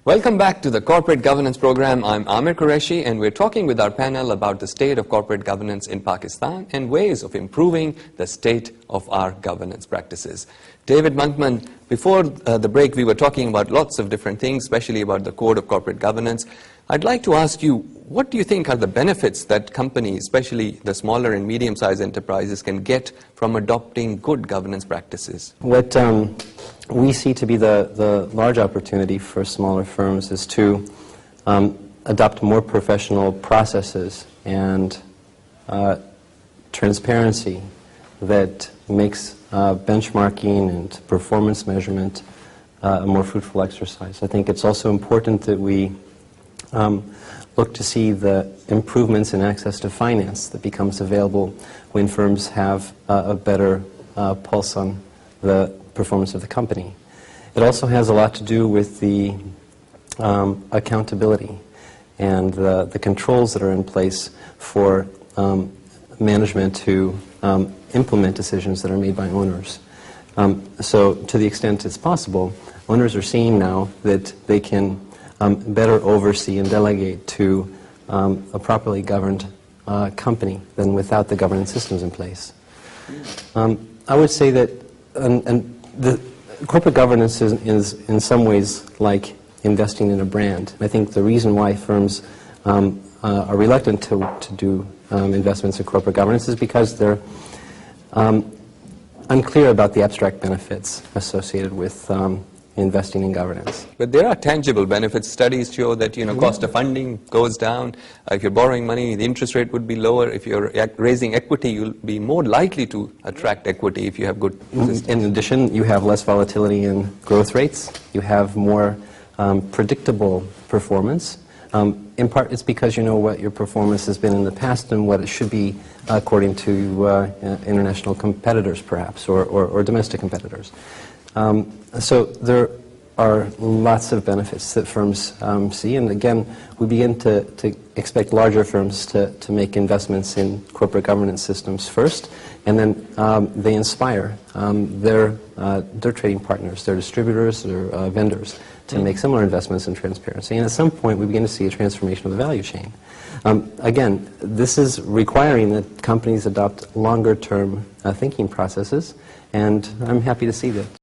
Welcome back to the Corporate Governance Program. I'm Amir Qureshi, and we're talking with our panel about the state of corporate governance in Pakistan and ways of improving the state of our governance practices. David Monkman, before the break we were talking about lots of different things, especially about the Code of Corporate Governance. I'd like to ask you, what do you think are the benefits that companies, especially the smaller and medium-sized enterprises, can get from adopting good governance practices? What we see to be the large opportunity for smaller firms is to adopt more professional processes and transparency that makes benchmarking and performance measurement a more fruitful exercise. I think it's also important that we look to see the improvements in access to finance that becomes available when firms have a better pulse on the performance of the company. It also has a lot to do with the accountability and the controls that are in place for management to implement decisions that are made by owners. So to the extent it's possible, owners are seeing now that they can better oversee and delegate to a properly governed company than without the governance systems in place. I would say that the corporate governance is in some ways like investing in a brand. I think the reason why firms are reluctant to do investments in corporate governance is because they're unclear about the abstract benefits associated with investing in governance. But there are tangible benefits. Studies show that, cost of funding goes down. If you're borrowing money, the interest rate would be lower. If you're raising equity, you'll be more likely to attract equity if you have good systems. In addition, you have less volatility in growth rates. You have more predictable performance. In part, it's because you know what your performance has been in the past and what it should be according to international competitors, perhaps, or domestic competitors. So there are lots of benefits that firms see, and again, we begin to expect larger firms to make investments in corporate governance systems first, and then they inspire their trading partners, their distributors, their vendors to make similar investments in transparency. And at some point, we begin to see a transformation of the value chain. Again, this is requiring that companies adopt longer-term thinking processes, and I'm happy to see that.